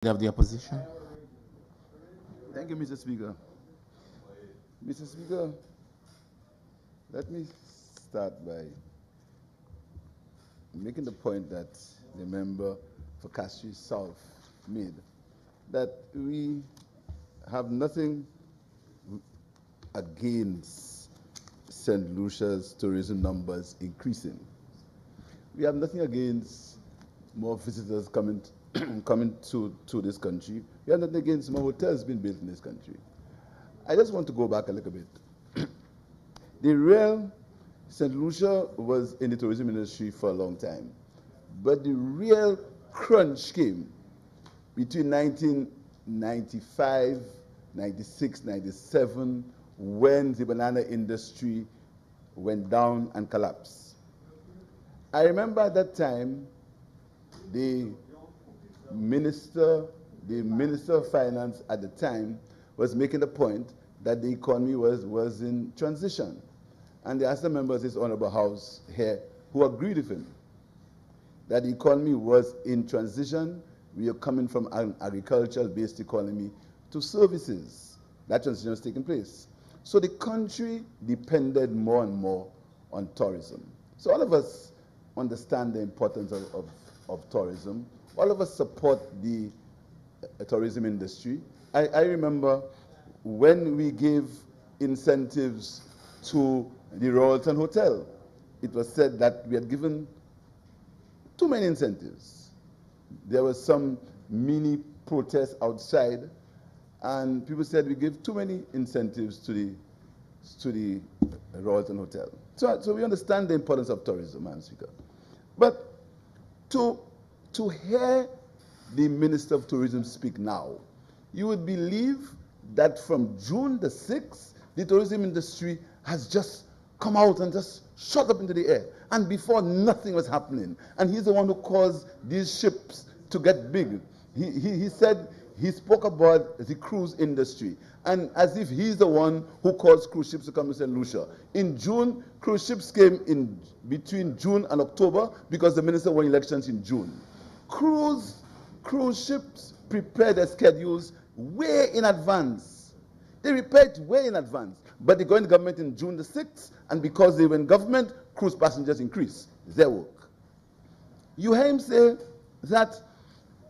Of the opposition. Thank you, Mr. Speaker. Mr. Speaker, let me start by making the point that the member for Castries South made, that we have nothing against St. Lucia's tourism numbers increasing. We have nothing against more visitors coming coming to this country. We have nothing against more hotels being built in this country. I just want to go back a little bit. The real St. Lucia was in the tourism industry for a long time, but the real crunch came between 1995, 96, 97, when the banana industry went down and collapsed. I remember at that time, the minister of finance at the time was making the point that the economy was in transition. And the other members of this honorable house here who agreed with him that the economy was in transition. We are coming from an agricultural-based economy to services. That transition was taking place. So the country depended more and more on tourism. So all of us understand the importance of tourism. All of us support the tourism industry. I remember when we gave incentives to the Royalton Hotel, it was said that we had given too many incentives. There was some mini protest outside, and people said we give too many incentives to the Royalton Hotel. So we understand the importance of tourism, Madam Speaker. But to hear the Minister of Tourism speak now, you would believe that from June the 6th, the tourism industry has just come out and just shot up into the air. And before, nothing was happening. And he's the one who caused these ships to get big. He said, he spoke about the cruise industry, and as if he's the one who caused cruise ships to come to St. Lucia. In June, cruise ships came in between June and October because the minister won elections in June. Cruise ships prepared their schedules way in advance. They prepared way in advance. But they go in government in June the 6th, and because they were in government, cruise passengers increased. Their work. You hear him say that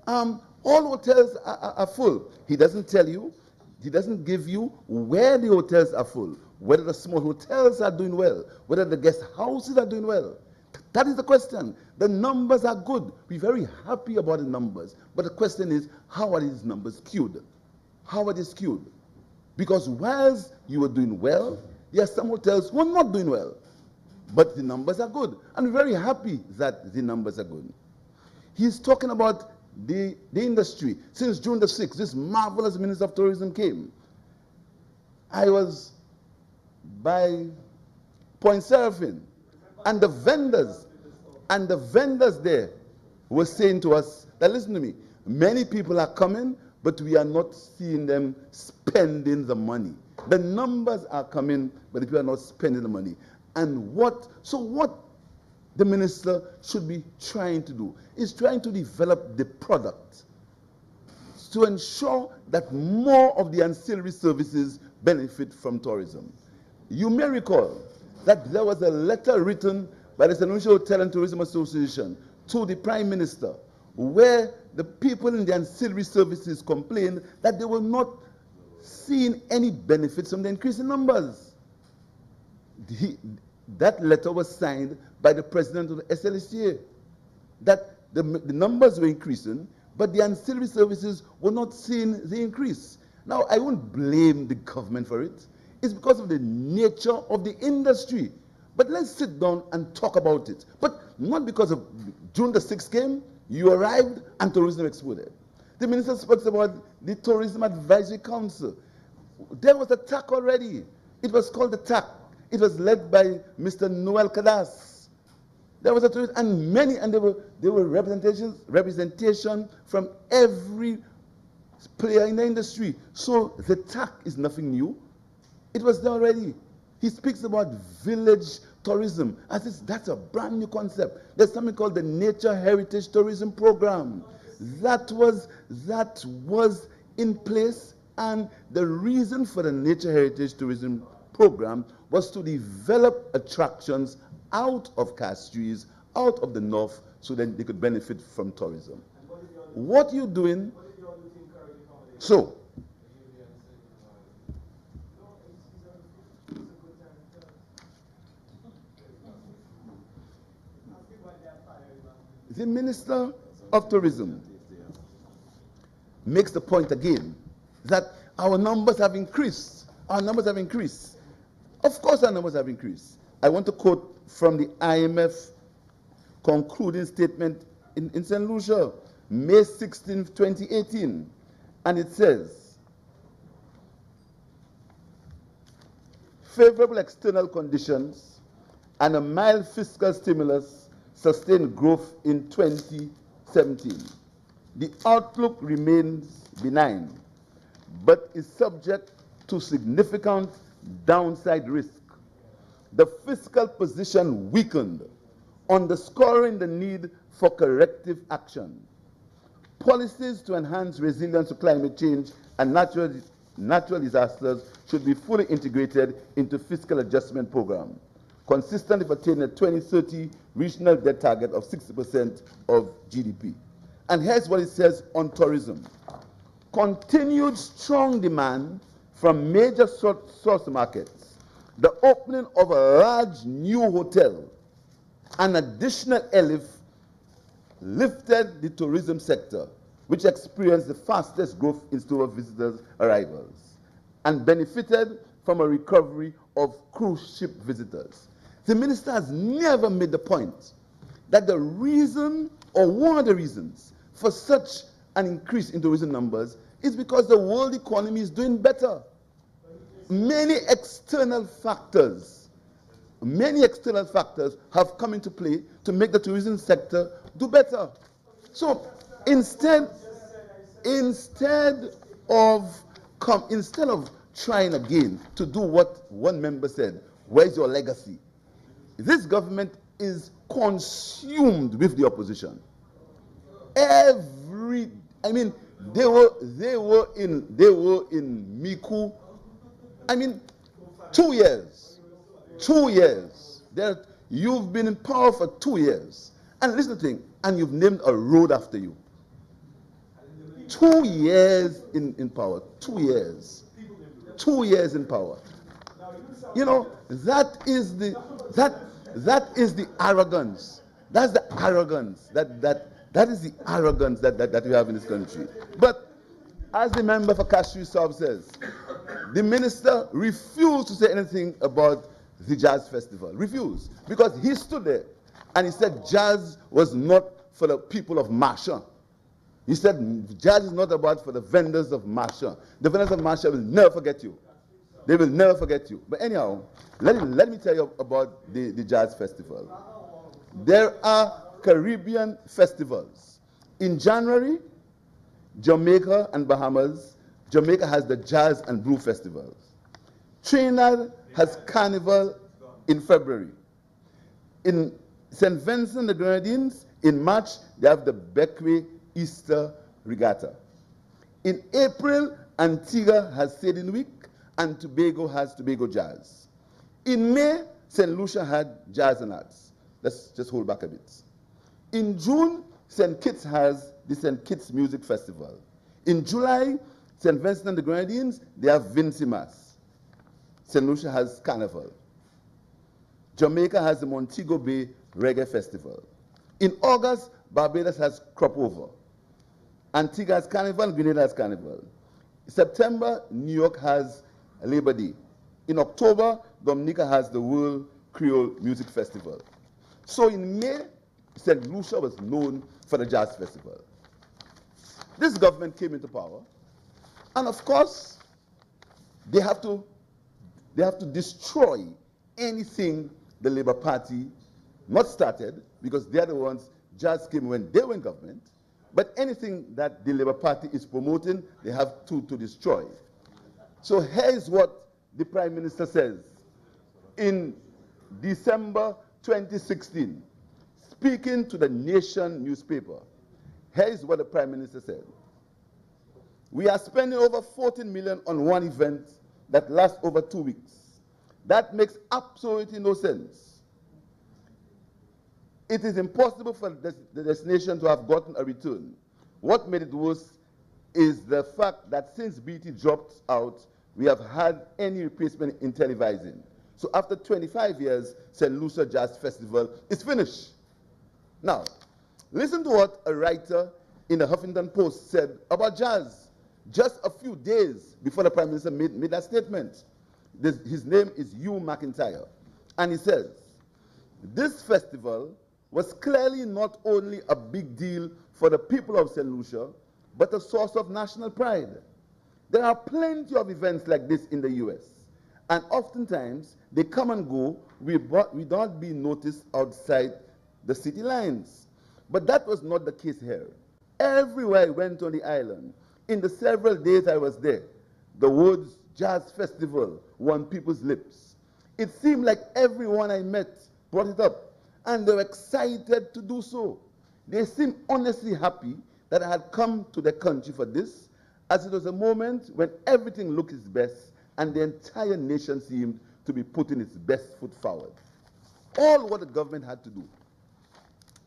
all hotels are full. He doesn't tell you, he doesn't give you where the hotels are full, whether the small hotels are doing well, whether the guest houses are doing well. That is the question. The numbers are good. We're very happy about the numbers. But the question is, how are these numbers skewed? How are they skewed? Because whilst you were doing well, there are some hotels who are not doing well. But the numbers are good. And we're very happy that the numbers are good. He's talking about the industry. Since June the 6th, this marvelous Minister of Tourism came. I was by Point Seraphim, and the vendors there were saying to us that, listen to me, many people are coming, but we are not seeing them spending the money. The numbers are coming, but people are not spending the money. And what the minister should be trying to do is trying to develop the product to ensure that more of the ancillary services benefit from tourism. You may recall that there was a letter written by the St. Lucia Hotel and Tourism Association to the Prime Minister, where the people in the ancillary services complained that they were not seeing any benefits from the increase in numbers. That letter was signed by the president of the SLSCA, that the numbers were increasing, but the ancillary services were not seeing the increase. Now, I won't blame the government for it. It's because of the nature of the industry. But let's sit down and talk about it. But not because of June the 6th came, you arrived, and tourism exploded. The minister spoke about the Tourism Advisory Council. There was a TAC already. It was called the TAC. It was led by Mr. Noel Kadas. There was a tourist, and there were representation from every player in the industry. So the TAC is nothing new. It was there already. He speaks about village tourism as if that's a brand new concept. There's something called the Nature Heritage Tourism Program. That was in place, and the reason for the Nature Heritage Tourism Program was to develop attractions out of Castries, out of the north, so that they could benefit from tourism. What you doing? So, the Minister of Tourism makes the point again that our numbers have increased. Our numbers have increased. Of course our numbers have increased. I want to quote from the IMF concluding statement in St. Lucia, May 16, 2018. And it says, favorable external conditions and a mild fiscal stimulus sustained growth in 2017. The outlook remains benign, but is subject to significant downside risk. The fiscal position weakened, underscoring the need for corrective action. Policies to enhance resilience to climate change and natural disasters should be fully integrated into fiscal adjustment program, consistent with attaining a 2030 regional debt target of 60% of GDP. And here's what it says on tourism. Continued strong demand from major source markets, the opening of a large new hotel, and additional airlift lifted the tourism sector, which experienced the fastest growth in store visitors' arrivals, and benefited from a recovery of cruise ship visitors. The minister has never made the point that the reason, or one of the reasons, for such an increase in tourism numbers is because the world economy is doing better. Many external factors have come into play to make the tourism sector do better. So instead of trying again to do what one member said, where's your legacy? This government is consumed with the opposition. They were in Miku. 2 years. 2 years. You've been in power for 2 years. And listen to me, and you've named a road after you. 2 years in power. 2 years. 2 years in power. You know, that is the arrogance. That's the arrogance that is the arrogance that we have in this country. But as the member for Castries South says, the minister refused to say anything about the jazz festival. Refused. Because he stood there and he said jazz was not for the people of Marchand. He said jazz is not about for the vendors of Marchand. The vendors of Marchand will never forget you. They will never forget you. But anyhow, let me tell you about the jazz festival. There are Caribbean festivals. In January, Jamaica and Bahamas, Jamaica has the Jazz and Blue Festivals. Trinidad has Carnival in February. In St. Vincent and the Grenadines, in March, they have the Beckway Easter Regatta. In April, Antigua has Sailing Week, and Tobago has Tobago Jazz. In May, St. Lucia had Jazz and Arts. Let's just hold back a bit. In June, St. Kitts has the St. Kitts Music Festival. In July, St. Vincent and the Grenadines, they have Vincimas. St. Lucia has Carnival. Jamaica has the Montego Bay Reggae Festival. In August, Barbados has Crop Over. Antigua has Carnival, Grenada has Carnival. September, New York has Labor Day. In October, Dominica has the World Creole Music Festival. So in May, St. Lucia was known for the Jazz Festival. This government came into power, and of course, they have to destroy anything the Labour Party not started, because they're the ones, jazz came when they were in government, but anything that the Labour Party is promoting, they have to destroy. So here's what the Prime Minister says in December 2016, speaking to the Nation newspaper. Here is what the Prime Minister said. We are spending over 14 million on one event that lasts over 2 weeks. That makes absolutely no sense. It is impossible for the destination to have gotten a return. What made it worse is the fact that since BT dropped out, we have had any replacement in televising. So after 25 years, St. Lucia Jazz Festival is finished. Now, listen to what a writer in the Huffington Post said about jazz just a few days before the Prime Minister made that statement. His name is Hugh McIntyre. And he says, this festival was clearly not only a big deal for the people of St. Lucia, but a source of national pride. There are plenty of events like this in the US, and oftentimes they come and go without being noticed outside the city lines. But that was not the case here. Everywhere I went on the island, in the several days I was there, the words Jazz Festival were on people's lips. It seemed like everyone I met brought it up, and they were excited to do so. They seemed honestly happy that I had come to the country for this, as it was a moment when everything looked its best and the entire nation seemed to be putting its best foot forward. All what the government had to do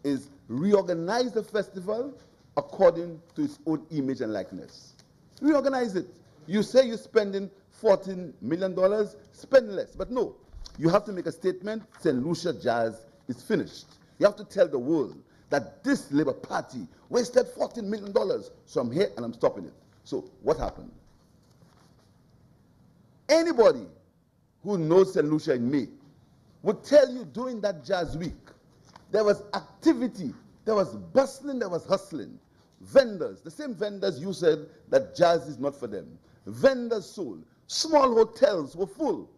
is reorganize the festival according to its own image and likeness. Reorganize it. You say you're spending $14 million, spend less. But no, you have to make a statement, St. Lucia Jazz is finished. You have to tell the world that this Labour Party wasted $14 million. So I'm here and I'm stopping it. So what happened? Anybody who knows St. Lucia in May would tell you during that jazz week, there was activity, there was bustling, there was hustling. Vendors, the same vendors you said that jazz is not for them. Vendors sold. Small hotels were full.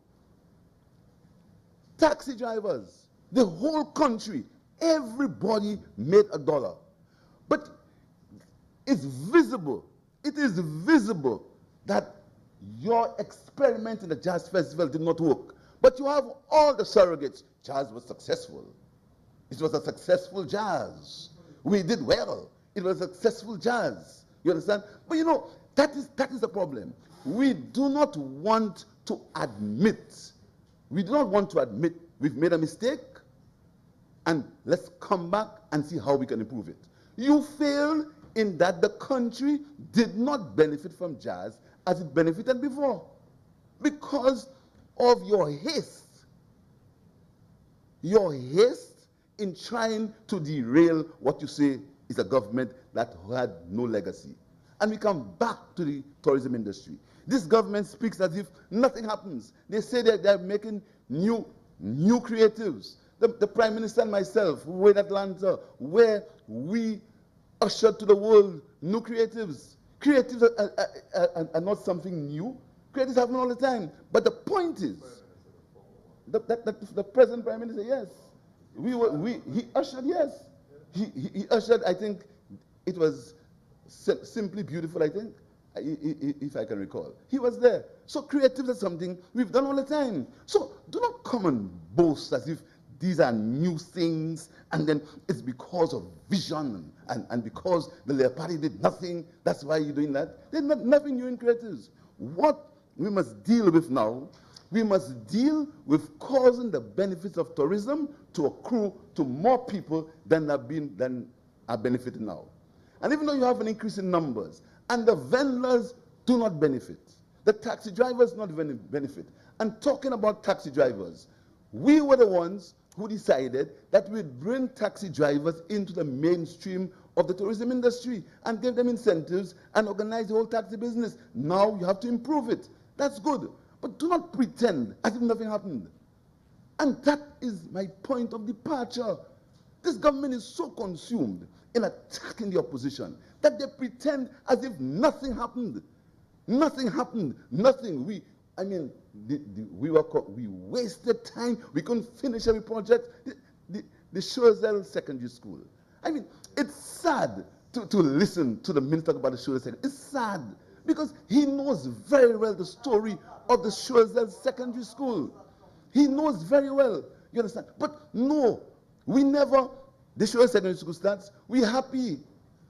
Taxi drivers, the whole country, everybody made a dollar. But it's visible, it is visible that your experiment in the jazz festival did not work. But you have all the surrogates. Jazz was successful. It was a successful jazz. We did well. It was a successful jazz. You understand? But you know, that is the problem. We do not want to admit, we've made a mistake, and let's come back and see how we can improve it. You failed in that the country did not benefit from jazz as it benefited before because of your haste. Your haste in trying to derail what you say is a government that had no legacy. And we come back to the tourism industry. This government speaks as if nothing happens. They say that they're making new creatives. The Prime Minister and myself, we were in Atlanta, where we ushered to the world new creatives. Creatives are not something new. Creatives happen all the time. But the point is, the present Prime Minister, yes. He ushered, yes. He ushered, I think, it was Simply Beautiful, I think, if I can recall. He was there. So creatives are something we've done all the time. So do not come and boast as if these are new things, and then it's because of vision and because the Labour Party did nothing, that's why you're doing that. There's nothing new in creatives. What we must deal with now, we must deal with causing the benefits of tourism to accrue to more people than are benefiting now. And even though you have an increase in numbers, and the vendors do not benefit, the taxi drivers do not benefit. And talking about taxi drivers, we were the ones who decided that we'd bring taxi drivers into the mainstream of the tourism industry and give them incentives and organize the whole taxi business. Now you have to improve it. That's good. But do not pretend as if nothing happened. And that is my point of departure. This government is so consumed in attacking the opposition that they pretend as if nothing happened. Nothing happened. Nothing. We wasted time. We couldn't finish every project. The Choiseul Secondary School. I mean, it's sad to listen to the minister talk about the Choiseul Secondary. It's sad because he knows very well the story of the Choiseul Secondary School. He knows very well. You understand? But no, we never. The Choiseul Secondary School starts. We're happy.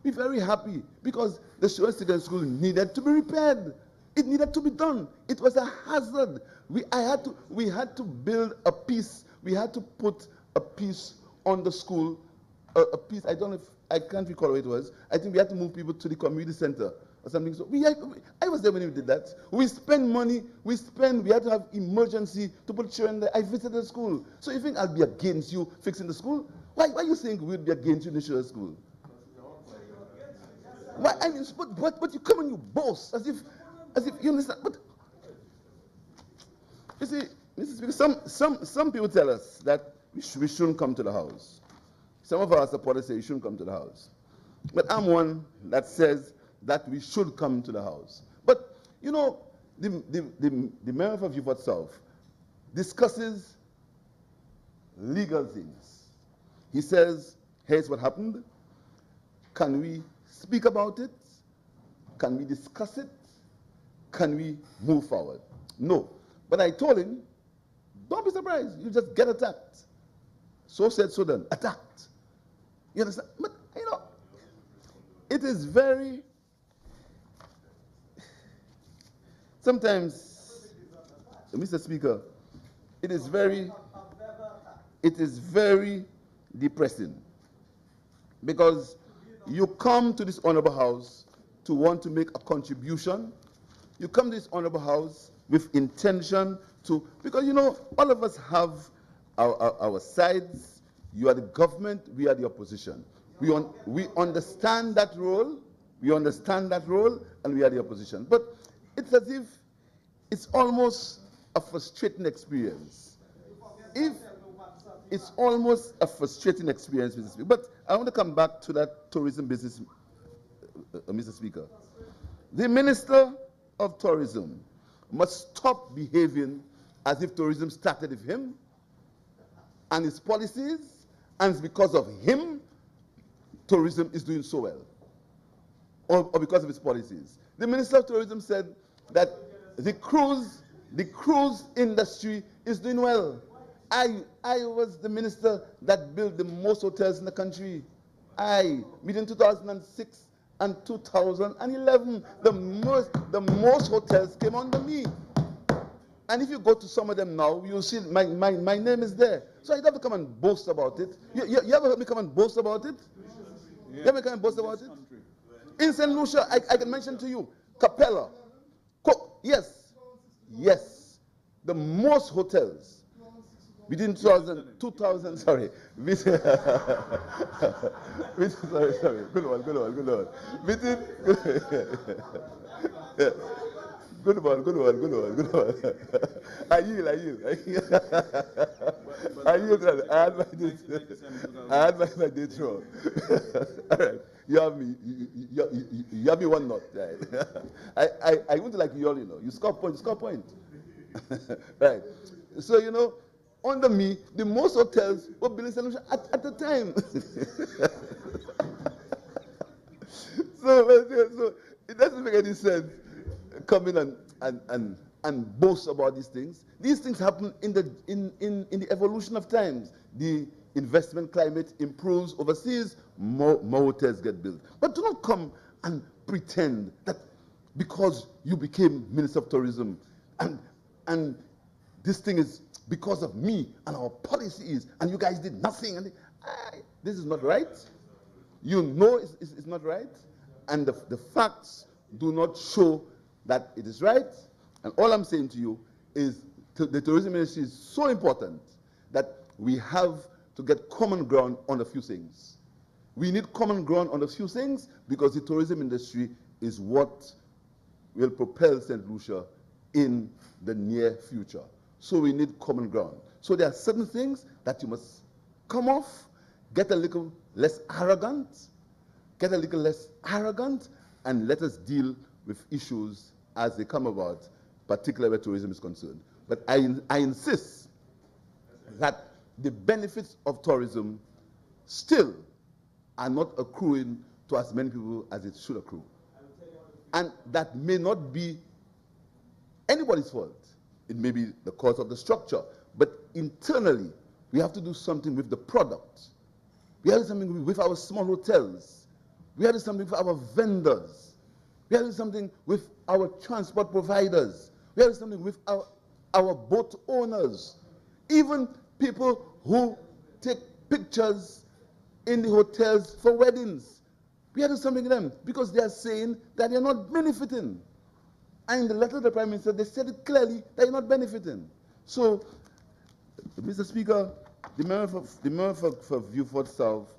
be very happy because the Shore Secondary School needed to be repaired. It needed to be done. It was a hazard. We had to build a piece. We had to put a piece on the school, a piece. I don't know if I can't recall what it was. I think we had to move people to the community center or something. So I was there when we did that. We spend money. We had to have emergency to put children there. I visited the school. So you think I'll be against you fixing the school? Why you think we'll be against you in the Shore school? Why? I mean, but you come and you boast as if you understand. But you see, Mrs. Speaker, some people tell us that we shouldn't come to the House. Some of our supporters say you shouldn't come to the House. But I'm one that says that we should come to the House. But you know, the mayor of Beaufort South discusses legal things. He says, here's what happened. Can we speak about it? Can we discuss it? Can we move forward? No. But I told him, don't be surprised. You just get attacked. So said, so done. Attacked. You understand? But, you know, it is very... Sometimes, Mr. Speaker, it is very depressing because you come to this honorable house to want to make a contribution. You come to this honorable house with intention to, because you know, all of us have our sides. You are the government, we are the opposition. We understand that role, and we are the opposition. But it's as if it's almost a frustrating experience. It's almost a frustrating experience, Mr. Speaker. But I want to come back to that tourism business, Mr. Speaker. The Minister of Tourism must stop behaving as if tourism started with him and his policies, and it's because of him tourism is doing so well, or because of his policies. The Minister of Tourism said that the cruise industry is doing well. I was the minister that built the most hotels in the country. Between 2006 and 2011, the most hotels came under me. And if you go to some of them now, you'll see my name is there. So I don't have to come and boast about it. You ever heard me come and boast about it? Yeah. You ever come and boast about it? In St. Lucia, I can mention to you, Capella. Yes. The most hotels between 2000, sorry. Sorry. Good one. Good one. I yield. I had my date wrong. All right. You have me one knot. Right? I want to like you all, you know. You score point. Right. So, you know, under me, the most hotels were built in St. Lucia at the time. So it doesn't make any sense coming and boast about these things. These things happen in the evolution of times. The investment climate improves overseas, more hotels get built. But do not come and pretend that because you became Minister of Tourism and this thing is because of me and our policies and you guys did nothing. And this is not right. You know it's not right. And the facts do not show that it is right. And all I'm saying to you is the tourism industry is so important that we have to get common ground on a few things. We need common ground on a few things because the tourism industry is what will propel St. Lucia in the near future. So we need common ground. So there are certain things that you must come off, get a little less arrogant, and let us deal with issues as they come about, particularly where tourism is concerned. But I insist that the benefits of tourism still are not accruing to as many people as it should accrue. And that may not be anybody's fault. It may be the cause of the structure. But internally, we have to do something with the product. We have to do something with our small hotels. We have to do something for our vendors. We have to do something with our transport providers. We have to do something with our boat owners. Even people who take pictures in the hotels for weddings. We have to do something with them because they are saying that they are not benefiting. And in the letter of the Prime Minister, they said it clearly that you're not benefiting. So, Mr. Speaker, the member for Vieux-Fort South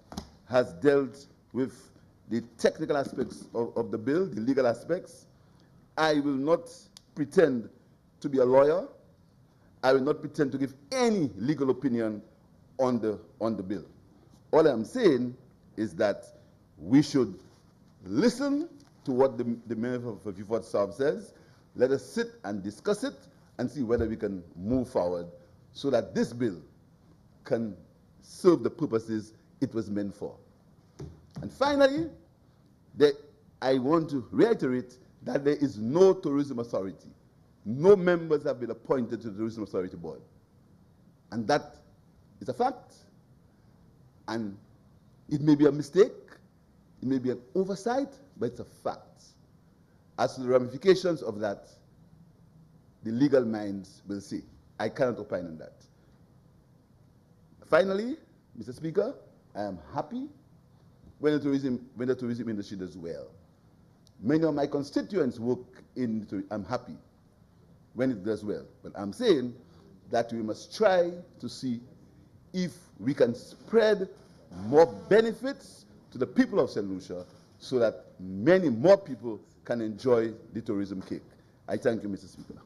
has dealt with the technical aspects of the bill, the legal aspects. I will not pretend to be a lawyer. I will not pretend to give any legal opinion on the bill. All I'm saying is that we should listen to what the member for Vieux-Fort South says. Let us sit and discuss it and see whether we can move forward so that this bill can serve the purposes it was meant for. And finally, I want to reiterate that there is no tourism authority. No members have been appointed to the Tourism Authority Board. And that is a fact. And it may be a mistake, it may be an oversight, but it's a fact. As to the ramifications of that, the legal minds will see. I cannot opine on that. Finally, Mr. Speaker, I am happy when the tourism industry does well. Many of my constituents work in the tourism. I'm happy when it does well. But I'm saying that we must try to see if we can spread more benefits to the people of St. Lucia so that many more people can enjoy the tourism cake. I thank you, Mr. Speaker.